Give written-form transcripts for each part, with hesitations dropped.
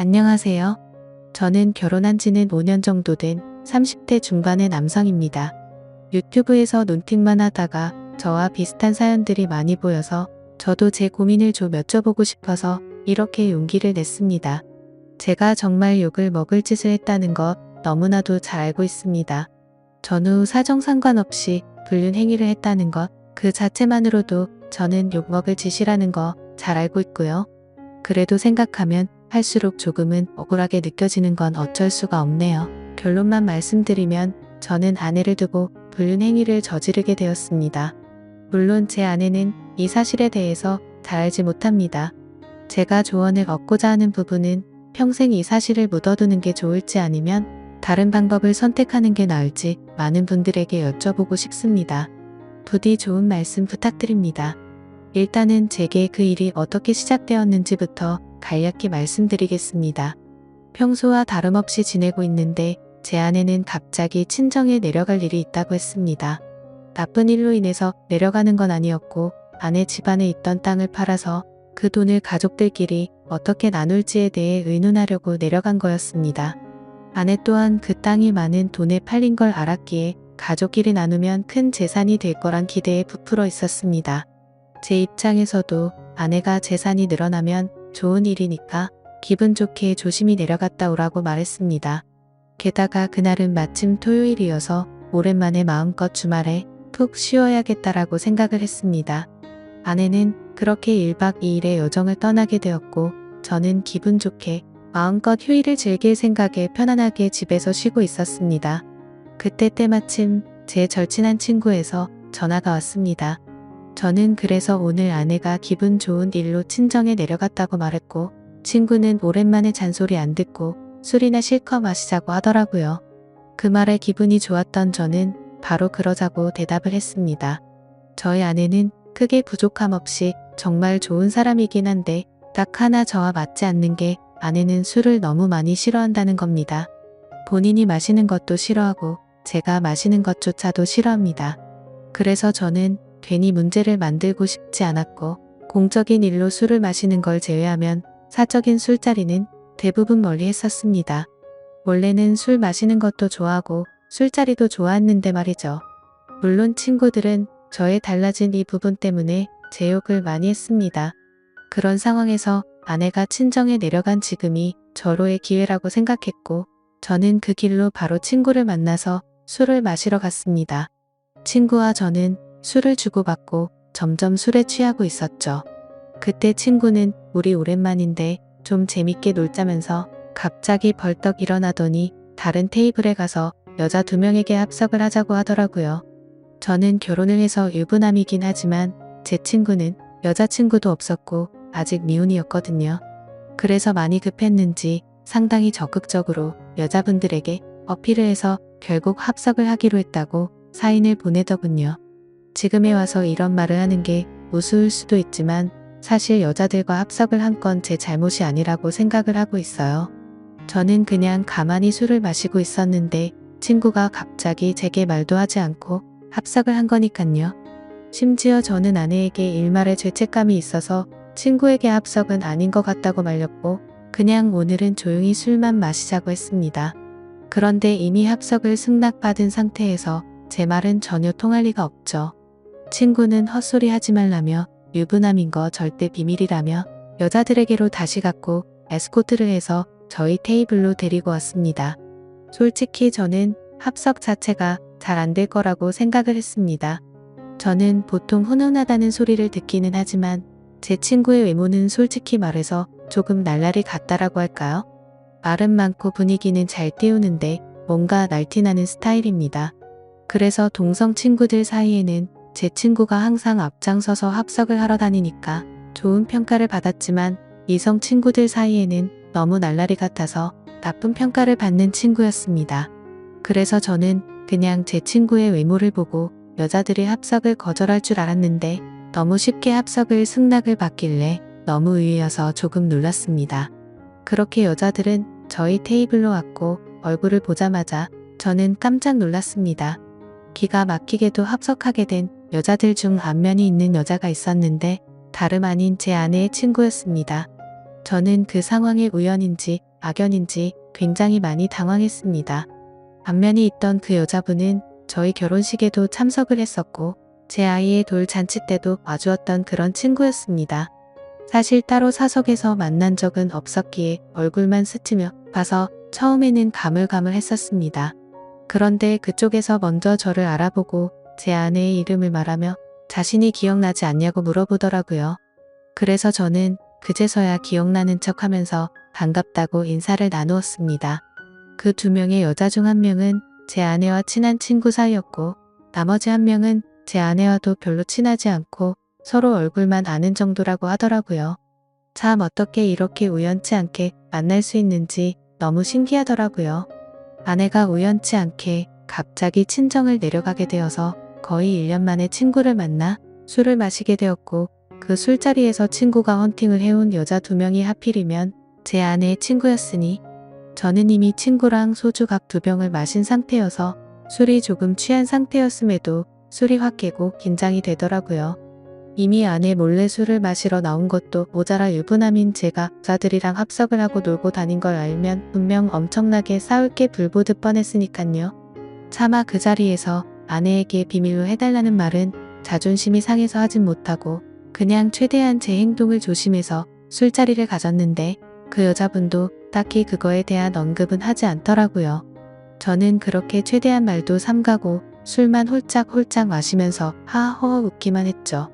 안녕하세요. 저는 결혼한 지는 5년 정도 된 30대 중반의 남성입니다. 유튜브에서 논팅만 하다가 저와 비슷한 사연들이 많이 보여서 저도 제 고민을 좀 여쭤보고 싶어서 이렇게 용기를 냈습니다. 제가 정말 욕을 먹을 짓을 했다는 것 너무나도 잘 알고 있습니다. 전후 사정 상관없이 불륜 행위를 했다는 것 그 자체만으로도 저는 욕먹을 짓이라는 거 잘 알고 있고요. 그래도 생각하면 할수록 조금은 억울하게 느껴지는 건 어쩔 수가 없네요. 결론만 말씀드리면 저는 아내를 두고 불륜 행위를 저지르게 되었습니다. 물론 제 아내는 이 사실에 대해서 잘 알지 못합니다. 제가 조언을 얻고자 하는 부분은 평생 이 사실을 묻어두는 게 좋을지 아니면 다른 방법을 선택하는 게 나을지 많은 분들에게 여쭤보고 싶습니다. 부디 좋은 말씀 부탁드립니다. 일단은 제게 그 일이 어떻게 시작되었는지부터 간략히 말씀드리겠습니다. 평소와 다름없이 지내고 있는데 제 아내는 갑자기 친정에 내려갈 일이 있다고 했습니다. 나쁜 일로 인해서 내려가는 건 아니었고 아내 집안에 있던 땅을 팔아서 그 돈을 가족들끼리 어떻게 나눌지에 대해 의논하려고 내려간 거였습니다. 아내 또한 그 땅이 많은 돈에 팔린 걸 알았기에 가족끼리 나누면 큰 재산이 될 거란 기대에 부풀어 있었습니다. 제 입장에서도 아내가 재산이 늘어나면 좋은 일이니까 기분 좋게 조심히 내려갔다 오라고 말했습니다. 게다가 그날은 마침 토요일이어서 오랜만에 마음껏 주말에 푹 쉬어야겠다라고 생각을 했습니다. 아내는 그렇게 1박 2일의 여정을 떠나게 되었고 저는 기분 좋게 마음껏 휴일을 즐길 생각에 편안하게 집에서 쉬고 있었습니다. 그때 때마침 제 절친한 친구에서 전화가 왔습니다. 저는 그래서 오늘 아내가 기분 좋은 일로 친정에 내려갔다고 말했고 친구는 오랜만에 잔소리 안 듣고 술이나 실컷 마시자고 하더라고요. 그 말에 기분이 좋았던 저는 바로 그러자고 대답을 했습니다. 저희 아내는 크게 부족함 없이 정말 좋은 사람이긴 한데 딱 하나 저와 맞지 않는 게 아내는 술을 너무 많이 싫어한다는 겁니다. 본인이 마시는 것도 싫어하고 제가 마시는 것조차도 싫어합니다. 그래서 저는 괜히 문제를 만들고 싶지 않았고 공적인 일로 술을 마시는 걸 제외하면 사적인 술자리는 대부분 멀리 했었습니다. 원래는 술 마시는 것도 좋아하고 술자리도 좋아했는데 말이죠. 물론 친구들은 저의 달라진 이 부분 때문에 제 욕을 많이 했습니다. 그런 상황에서 아내가 친정에 내려간 지금이 절호의 기회라고 생각했고 저는 그 길로 바로 친구를 만나서 술을 마시러 갔습니다. 친구와 저는 술을 주고받고 점점 술에 취하고 있었죠. 그때 친구는 우리 오랜만인데 좀 재밌게 놀자면서 갑자기 벌떡 일어나더니 다른 테이블에 가서 여자 2명에게 합석을 하자고 하더라고요. 저는 결혼을 해서 유부남이긴 하지만 제 친구는 여자친구도 없었고 아직 미혼이었거든요. 그래서 많이 급했는지 상당히 적극적으로 여자분들에게 어필을 해서 결국 합석을 하기로 했다고 사인을 보내더군요. 지금에 와서 이런 말을 하는 게 우스울 수도 있지만 사실 여자들과 합석을 한 건 제 잘못이 아니라고 생각을 하고 있어요. 저는 그냥 가만히 술을 마시고 있었는데 친구가 갑자기 제게 말도 하지 않고 합석을 한 거니깐요. 심지어 저는 아내에게 일말의 죄책감이 있어서 친구에게 합석은 아닌 것 같다고 말렸고 그냥 오늘은 조용히 술만 마시자고 했습니다. 그런데 이미 합석을 승낙받은 상태에서 제 말은 전혀 통할 리가 없죠. 친구는 헛소리 하지 말라며 유부남인 거 절대 비밀이라며 여자들에게로 다시 갔고 에스코트를 해서 저희 테이블로 데리고 왔습니다. 솔직히 저는 합석 자체가 잘 안 될 거라고 생각을 했습니다. 저는 보통 훈훈하다는 소리를 듣기는 하지만 제 친구의 외모는 솔직히 말해서 조금 날라리 같다라고 할까요? 말은 많고 분위기는 잘 띄우는데 뭔가 날티나는 스타일입니다. 그래서 동성 친구들 사이에는 제 친구가 항상 앞장서서 합석을 하러 다니니까 좋은 평가를 받았지만 이성 친구들 사이에는 너무 날라리 같아서 나쁜 평가를 받는 친구였습니다. 그래서 저는 그냥 제 친구의 외모를 보고 여자들이 합석을 거절할 줄 알았는데 너무 쉽게 합석을 승낙을 받길래 너무 의외여서 조금 놀랐습니다. 그렇게 여자들은 저희 테이블로 왔고 얼굴을 보자마자 저는 깜짝 놀랐습니다. 기가 막히게도 합석하게 된 여자들 중 안면이 있는 여자가 있었는데 다름 아닌 제 아내의 친구였습니다. 저는 그 상황이 우연인지 악연인지 굉장히 많이 당황했습니다. 안면이 있던 그 여자분은 저희 결혼식에도 참석을 했었고 제 아이의 돌잔치 때도 와주었던 그런 친구였습니다. 사실 따로 사석에서 만난 적은 없었기에 얼굴만 스치며 봐서 처음에는 가물가물했었습니다. 그런데 그쪽에서 먼저 저를 알아보고 제 아내의 이름을 말하며 자신이 기억나지 않냐고 물어보더라고요. 그래서 저는 그제서야 기억나는 척하면서 반갑다고 인사를 나누었습니다. 그 두 명의 여자 중 한 명은 제 아내와 친한 친구 사이였고 나머지 한 명은 제 아내와도 별로 친하지 않고 서로 얼굴만 아는 정도라고 하더라고요. 참 어떻게 이렇게 우연치 않게 만날 수 있는지 너무 신기하더라고요. 아내가 우연치 않게 갑자기 친정을 내려가게 되어서 거의 1년 만에 친구를 만나 술을 마시게 되었고 그 술자리에서 친구가 헌팅을 해온 여자 2명이 하필이면 제 아내의 친구였으니 저는 이미 친구랑 소주 각 2병을 마신 상태여서 술이 조금 취한 상태였음에도 술이 확 깨고 긴장이 되더라고요. 이미 아내 몰래 술을 마시러 나온 것도 모자라 유부남인 제가 여자들이랑 합석을 하고 놀고 다닌 걸 알면 분명 엄청나게 싸울 게 불보듯 뻔했으니깐요. 차마 그 자리에서 아내에게 비밀로 해달라는 말은 자존심이 상해서 하진 못하고 그냥 최대한 제 행동을 조심해서 술자리를 가졌는데 그 여자분도 딱히 그거에 대한 언급은 하지 않더라고요. 저는 그렇게 최대한 말도 삼가고 술만 홀짝홀짝 마시면서 하하허 웃기만 했죠.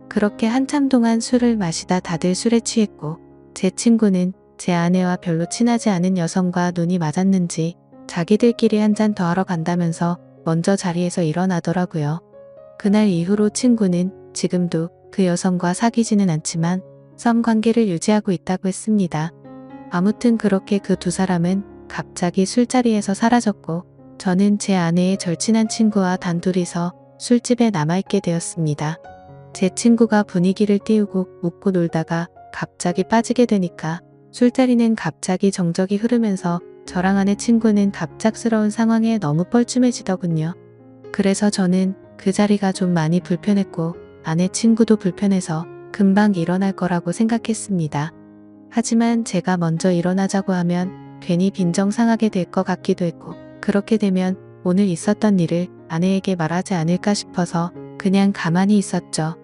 그렇게 한참 동안 술을 마시다 다들 술에 취했고 제 친구는 제 아내와 별로 친하지 않은 여성과 눈이 맞았는지 자기들끼리 한 잔 더 하러 간다면서 먼저 자리에서 일어나더라고요. 그날 이후로 친구는 지금도 그 여성과 사귀지는 않지만 썸 관계를 유지하고 있다고 했습니다. 아무튼 그렇게 그 두 사람은 갑자기 술자리에서 사라졌고 저는 제 아내의 절친한 친구와 단둘이서 술집에 남아있게 되었습니다. 제 친구가 분위기를 띄우고 웃고 놀다가 갑자기 빠지게 되니까 술자리는 갑자기 정적이 흐르면서 저랑 아내 친구는 갑작스러운 상황에 너무 뻘쭘해지더군요. 그래서 저는 그 자리가 좀 많이 불편했고 아내 친구도 불편해서 금방 일어날 거라고 생각했습니다. 하지만 제가 먼저 일어나자고 하면 괜히 빈정상하게 될 것 같기도 했고 그렇게 되면 오늘 있었던 일을 아내에게 말하지 않을까 싶어서 그냥 가만히 있었죠.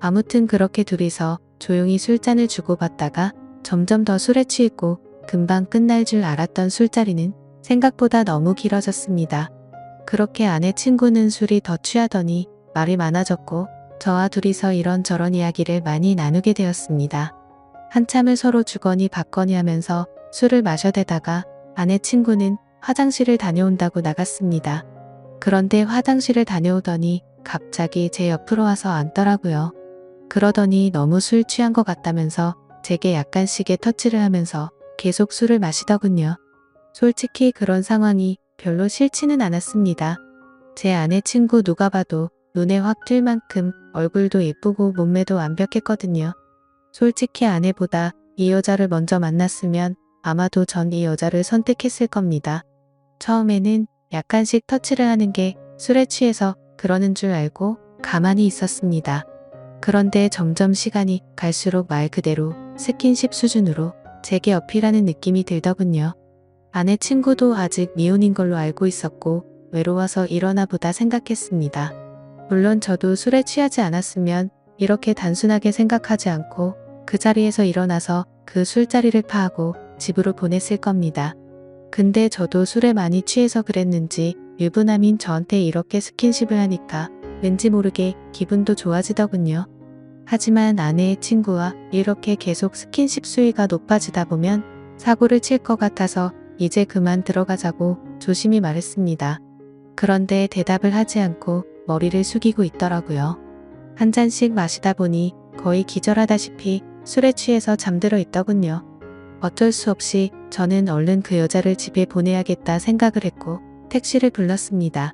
아무튼 그렇게 둘이서 조용히 술잔을 주고받다가 점점 더 술에 취했고 금방 끝날 줄 알았던 술자리는 생각보다 너무 길어졌습니다. 그렇게 아내 친구는 술이 더 취하더니 말이 많아졌고 저와 둘이서 이런저런 이야기를 많이 나누게 되었습니다. 한참을 서로 주거니 받거니 하면서 술을 마셔대다가 아내 친구는 화장실을 다녀온다고 나갔습니다. 그런데 화장실을 다녀오더니 갑자기 제 옆으로 와서 앉더라고요. 그러더니 너무 술 취한 것 같다면서 제게 약간씩의 터치를 하면서 계속 술을 마시더군요. 솔직히 그런 상황이 별로 싫지는 않았습니다. 제 아내 친구 누가 봐도 눈에 확 띌 만큼 얼굴도 예쁘고 몸매도 완벽했거든요. 솔직히 아내보다 이 여자를 먼저 만났으면 아마도 전 이 여자를 선택했을 겁니다. 처음에는 약간씩 터치를 하는 게 술에 취해서 그러는 줄 알고 가만히 있었습니다. 그런데 점점 시간이 갈수록 말 그대로 스킨십 수준으로 제게 어필하는 느낌이 들더군요. 아내 친구도 아직 미혼인 걸로 알고 있었고 외로워서 이러나 보다 생각했습니다. 물론 저도 술에 취하지 않았으면 이렇게 단순하게 생각하지 않고 그 자리에서 일어나서 그 술자리를 파하고 집으로 보냈을 겁니다. 근데 저도 술에 많이 취해서 그랬는지 유부남인 저한테 이렇게 스킨십을 하니까 왠지 모르게 기분도 좋아지더군요. 하지만 아내의 친구와 이렇게 계속 스킨십 수위가 높아지다 보면 사고를 칠 것 같아서 이제 그만 들어가자고 조심히 말했습니다. 그런데 대답을 하지 않고 머리를 숙이고 있더라고요. 한 잔씩 마시다 보니 거의 기절하다시피 술에 취해서 잠들어 있더군요. 어쩔 수 없이 저는 얼른 그 여자를 집에 보내야겠다 생각을 했고 택시를 불렀습니다.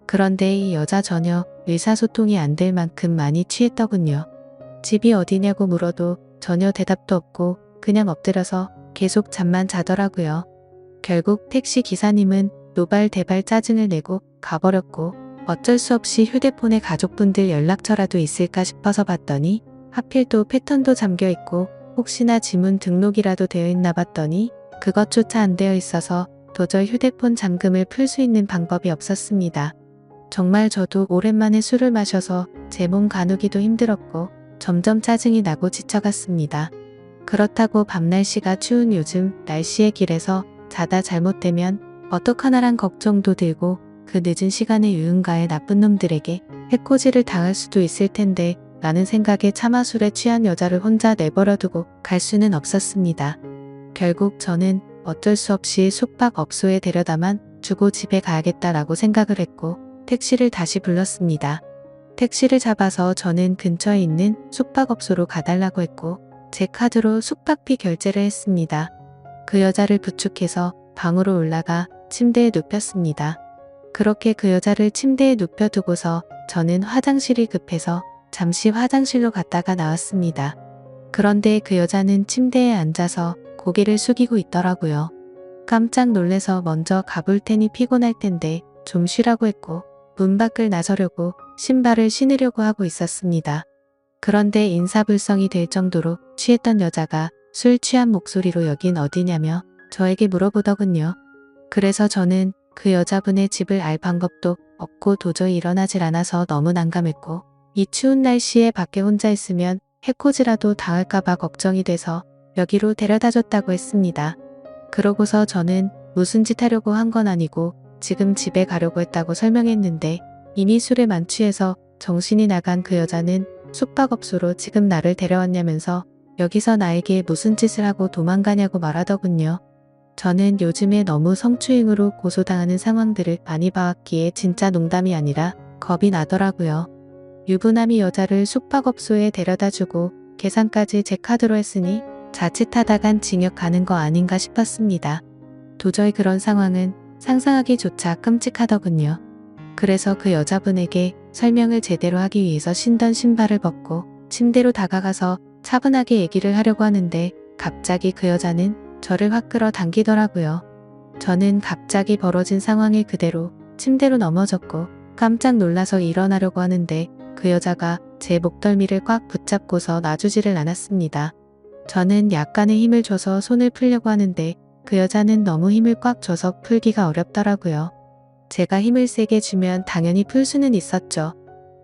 그런데 이 여자 전혀 의사소통이 안 될 만큼 많이 취했더군요. 집이 어디냐고 물어도 전혀 대답도 없고 그냥 엎드려서 계속 잠만 자더라고요. 결국 택시 기사님은 노발대발 짜증을 내고 가버렸고 어쩔 수 없이 휴대폰에 가족분들 연락처라도 있을까 싶어서 봤더니 하필 또 패턴도 잠겨있고 혹시나 지문 등록이라도 되어 있나 봤더니 그것조차 안 되어 있어서 도저히 휴대폰 잠금을 풀 수 있는 방법이 없었습니다. 정말 저도 오랜만에 술을 마셔서 제 몸 가누기도 힘들었고 점점 짜증이 나고 지쳐갔습니다. 그렇다고 밤 날씨가 추운 요즘 날씨의 길에서 자다 잘못되면 어떡하나란 걱정도 들고 그 늦은 시간에 유흥가에 나쁜 놈들에게 해코지를 당할 수도 있을 텐데 라는 생각에 차마 술에 취한 여자를 혼자 내버려두고 갈 수는 없었습니다. 결국 저는 어쩔 수 없이 숙박업소에 데려다만 주고 집에 가야겠다라고 생각을 했고 택시를 다시 불렀습니다. 택시를 잡아서 저는 근처에 있는 숙박업소로 가달라고 했고 제 카드로 숙박비 결제를 했습니다. 그 여자를 부축해서 방으로 올라가 침대에 눕혔습니다. 그렇게 그 여자를 침대에 눕혀두고서 저는 화장실이 급해서 잠시 화장실로 갔다가 나왔습니다. 그런데 그 여자는 침대에 앉아서 고개를 숙이고 있더라고요. 깜짝 놀래서 먼저 가볼 테니 피곤할 텐데 좀 쉬라고 했고 문 밖을 나서려고 신발을 신으려고 하고 있었습니다. 그런데 인사불성이 될 정도로 취했던 여자가 술 취한 목소리로 여긴 어디냐며 저에게 물어보더군요. 그래서 저는 그 여자분의 집을 알 방법도 없고 도저히 일어나질 않아서 너무 난감했고 이 추운 날씨에 밖에 혼자 있으면 해코지라도 당할까봐 걱정이 돼서 여기로 데려다줬다고 했습니다. 그러고서 저는 무슨 짓 하려고 한 건 아니고 지금 집에 가려고 했다고 설명했는데 이미 술에 만취해서 정신이 나간 그 여자는 숙박업소로 지금 나를 데려왔냐면서 여기서 나에게 무슨 짓을 하고 도망가냐고 말하더군요. 저는 요즘에 너무 성추행으로 고소당하는 상황들을 많이 봐왔기에 진짜 농담이 아니라 겁이 나더라고요. 유부남이 여자를 숙박업소에 데려다주고 계산까지 제 카드로 했으니 자칫하다간 징역 가는 거 아닌가 싶었습니다. 도저히 그런 상황은 상상하기조차 끔찍하더군요. 그래서 그 여자분에게 설명을 제대로 하기 위해서 신던 신발을 벗고 침대로 다가가서 차분하게 얘기를 하려고 하는데 갑자기 그 여자는 저를 확 끌어당기더라고요. 저는 갑자기 벌어진 상황에 그대로 침대로 넘어졌고 깜짝 놀라서 일어나려고 하는데 그 여자가 제 목덜미를 꽉 붙잡고서 놔주지를 않았습니다. 저는 약간의 힘을 줘서 손을 풀려고 하는데 그 여자는 너무 힘을 꽉 줘서 풀기가 어렵더라고요. 제가 힘을 세게 주면 당연히 풀 수는 있었죠.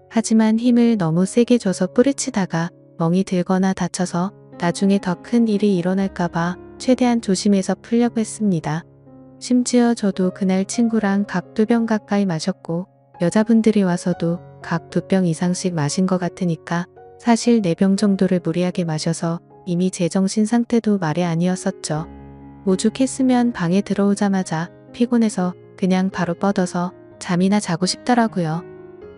하지만 힘을 너무 세게 줘서 뿌리치다가 멍이 들거나 다쳐서 나중에 더 큰 일이 일어날까봐 최대한 조심해서 풀려고 했습니다. 심지어 저도 그날 친구랑 각 2병 가까이 마셨고 여자분들이 와서도 각 2병 이상씩 마신 것 같으니까 사실 4병 정도를 무리하게 마셔서 이미 제정신 상태도 말이 아니었었죠. 오죽했으면 방에 들어오자마자 피곤해서 그냥 바로 뻗어서 잠이나 자고 싶더라고요.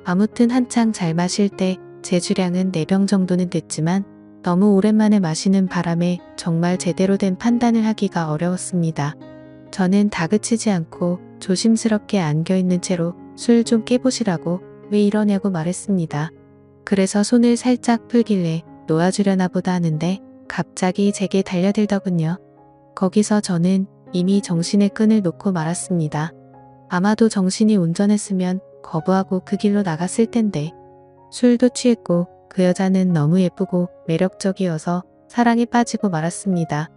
아무튼 한창 잘 마실 때 제 주량은 4병 정도는 됐지만 너무 오랜만에 마시는 바람에 정말 제대로 된 판단을 하기가 어려웠습니다. 저는 다그치지 않고 조심스럽게 안겨있는 채로 술 좀 깨보시라고 왜 이러냐고 말했습니다. 그래서 손을 살짝 풀길래 놓아주려나 보다 하는데 갑자기 제게 달려들더군요. 거기서 저는 이미 정신의 끈을 놓고 말았습니다. 아마도 정신이 온전했으면 거부하고 그 길로 나갔을 텐데 술도 취했고 그 여자는 너무 예쁘고 매력적이어서 사랑에 빠지고 말았습니다.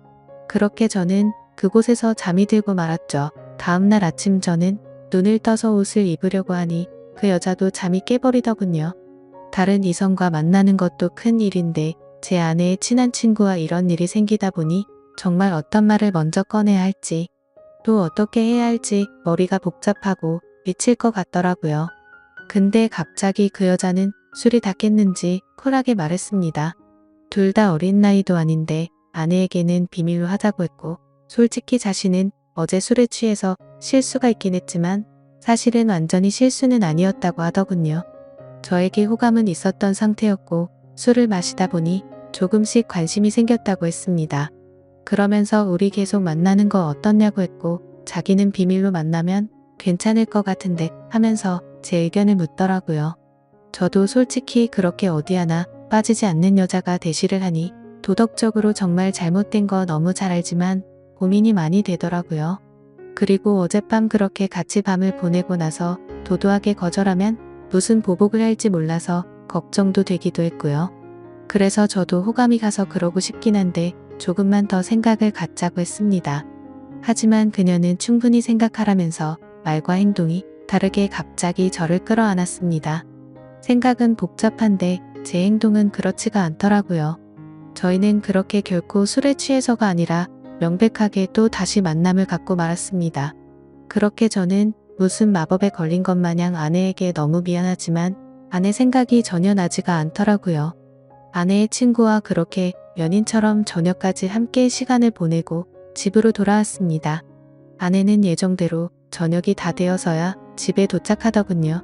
그렇게 저는 그곳에서 잠이 들고 말았죠. 다음날 아침 저는 눈을 떠서 옷을 입으려고 하니 그 여자도 잠이 깨버리더군요. 다른 이성과 만나는 것도 큰 일인데 제 아내의 친한 친구와 이런 일이 생기다 보니 정말 어떤 말을 먼저 꺼내야 할지 또 어떻게 해야 할지 머리가 복잡하고 미칠 것 같더라고요. 근데 갑자기 그 여자는 술이 다 깼는지 쿨하게 말했습니다. 둘 다 어린 나이도 아닌데 아내에게는 비밀로 하자고 했고 솔직히 자신은 어제 술에 취해서 실수가 있긴 했지만 사실은 완전히 실수는 아니었다고 하더군요. 저에게 호감은 있었던 상태였고 술을 마시다 보니 조금씩 관심이 생겼다고 했습니다. 그러면서 우리 계속 만나는 거 어떻냐고 했고 자기는 비밀로 만나면 괜찮을 것 같은데 하면서 제 의견을 묻더라고요. 저도 솔직히 그렇게 어디 하나 빠지지 않는 여자가 대시를 하니 도덕적으로 정말 잘못된 거 너무 잘 알지만 고민이 많이 되더라고요. 그리고 어젯밤 그렇게 같이 밤을 보내고 나서 도도하게 거절하면 무슨 보복을 할지 몰라서 걱정도 되기도 했고요. 그래서 저도 호감이 가서 그러고 싶긴 한데 조금만 더 생각을 갖자고 했습니다. 하지만 그녀는 충분히 생각하라면서 말과 행동이 다르게 갑자기 저를 끌어안았습니다. 생각은 복잡한데 제 행동은 그렇지가 않더라고요. 저희는 그렇게 결코 술에 취해서가 아니라 명백하게 또 다시 만남을 갖고 말았습니다. 그렇게 저는 무슨 마법에 걸린 것 마냥 아내에게 너무 미안하지만 아내 생각이 전혀 나지가 않더라고요. 아내의 친구와 그렇게 연인처럼 저녁까지 함께 시간을 보내고 집으로 돌아왔습니다. 아내는 예정대로 저녁이 다 되어서야 집에 도착하더군요.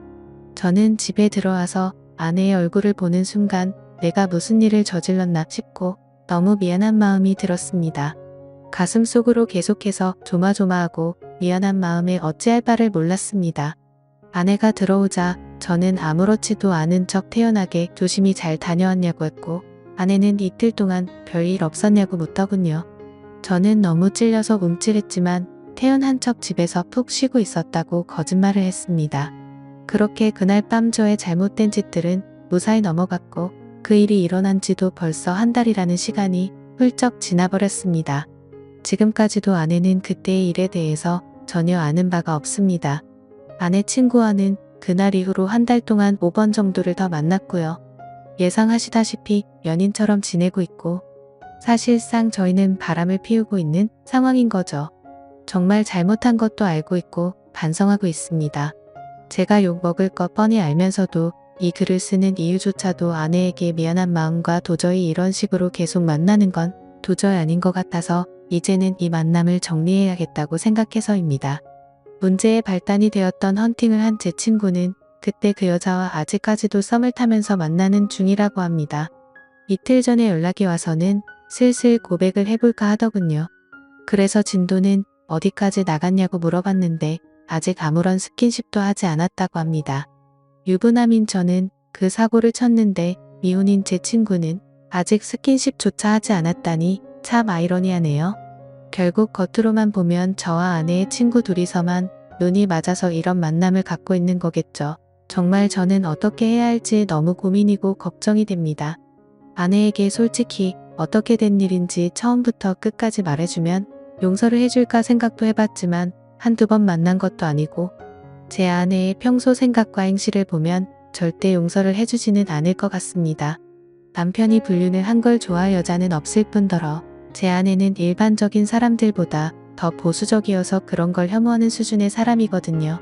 저는 집에 들어와서 아내의 얼굴을 보는 순간 내가 무슨 일을 저질렀나 싶고 너무 미안한 마음이 들었습니다. 가슴속으로 계속해서 조마조마하고 미안한 마음에 어찌할 바를 몰랐습니다. 아내가 들어오자 저는 아무렇지도 않은 척 태연하게 조심히 잘 다녀왔냐고 했고 아내는 이틀 동안 별일 없었냐고 묻더군요. 저는 너무 찔려서 움찔했지만 태연한 척 집에서 푹 쉬고 있었다고 거짓말을 했습니다. 그렇게 그날 밤 저의 잘못된 짓들은 무사히 넘어갔고 그 일이 일어난 지도 벌써 한 달이라는 시간이 훌쩍 지나버렸습니다. 지금까지도 아내는 그때의 일에 대해서 전혀 아는 바가 없습니다. 아내 친구와는 그날 이후로 한 달 동안 5번 정도를 더 만났고요. 예상하시다시피 연인처럼 지내고 있고 사실상 저희는 바람을 피우고 있는 상황인 거죠. 정말 잘못한 것도 알고 있고 반성하고 있습니다. 제가 욕먹을 것 뻔히 알면서도 이 글을 쓰는 이유조차도 아내에게 미안한 마음과 도저히 이런 식으로 계속 만나는 건 도저히 아닌 것 같아서 이제는 이 만남을 정리해야겠다고 생각해서입니다. 문제의 발단이 되었던 헌팅을 한 제 친구는 그때 그 여자와 아직까지도 썸을 타면서 만나는 중이라고 합니다. 이틀 전에 연락이 와서는 슬슬 고백을 해볼까 하더군요. 그래서 진도는 어디까지 나갔냐고 물어봤는데 아직 아무런 스킨십도 하지 않았다고 합니다. 유부남인 저는 그 사고를 쳤는데 미혼인 제 친구는 아직 스킨십조차 하지 않았다니 참 아이러니하네요. 결국 겉으로만 보면 저와 아내의 친구 둘이서만 눈이 맞아서 이런 만남을 갖고 있는 거겠죠. 정말 저는 어떻게 해야 할지 너무 고민이고 걱정이 됩니다. 아내에게 솔직히 어떻게 된 일인지 처음부터 끝까지 말해주면 용서를 해줄까 생각도 해봤지만 한두 번 만난 것도 아니고 제 아내의 평소 생각과 행실을 보면 절대 용서를 해주지는 않을 것 같습니다. 남편이 불륜을 한 걸 좋아할 여자는 없을 뿐더러 제 아내는 일반적인 사람들보다 더 보수적이어서 그런 걸 혐오하는 수준의 사람이거든요.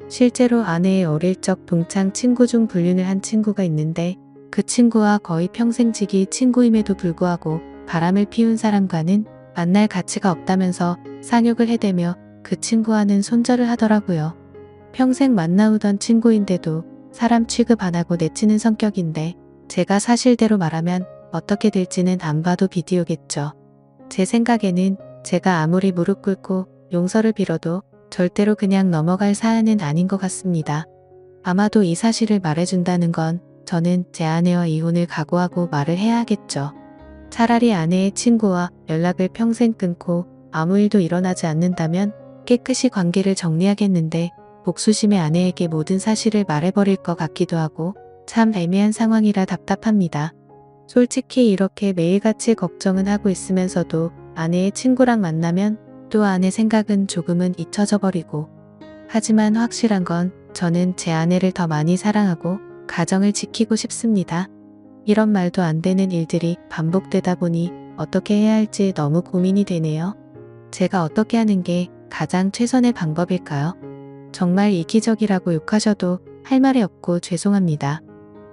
실제로 아내의 어릴 적 동창 친구 중 불륜을 한 친구가 있는데 그 친구와 거의 평생지기 친구임에도 불구하고 바람을 피운 사람과는 만날 가치가 없다면서 상욕을 해대며 그 친구와는 손절을 하더라고요. 평생 만나오던 친구인데도 사람 취급 안 하고 내치는 성격인데 제가 사실대로 말하면 어떻게 될지는 안 봐도 비디오겠죠. 제 생각에는 제가 아무리 무릎 꿇고 용서를 빌어도 절대로 그냥 넘어갈 사안은 아닌 것 같습니다. 아마도 이 사실을 말해준다는 건 저는 제 아내와 이혼을 각오하고 말을 해야 하겠죠. 차라리 아내의 친구와 연락을 평생 끊고 아무 일도 일어나지 않는다면 깨끗이 관계를 정리하겠는데 복수심에 아내에게 모든 사실을 말해버릴 것 같기도 하고 참 애매한 상황이라 답답합니다. 솔직히 이렇게 매일같이 걱정은 하고 있으면서도 아내의 친구랑 만나면 또 아내 생각은 조금은 잊혀져 버리고 하지만 확실한 건 저는 제 아내를 더 많이 사랑하고 가정을 지키고 싶습니다. 이런 말도 안 되는 일들이 반복되다 보니 어떻게 해야 할지 너무 고민이 되네요. 제가 어떻게 하는 게 가장 최선의 방법일까요? 정말 이기적이라고 욕하셔도 할 말이 없고 죄송합니다.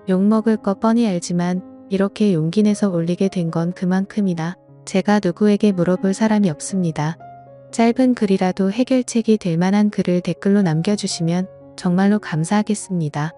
욕먹을 거 뻔히 알지만 이렇게 용기 내서 올리게 된 건 그만큼이나 제가 누구에게 물어볼 사람이 없습니다. 짧은 글이라도 해결책이 될 만한 글을 댓글로 남겨주시면 정말로 감사하겠습니다.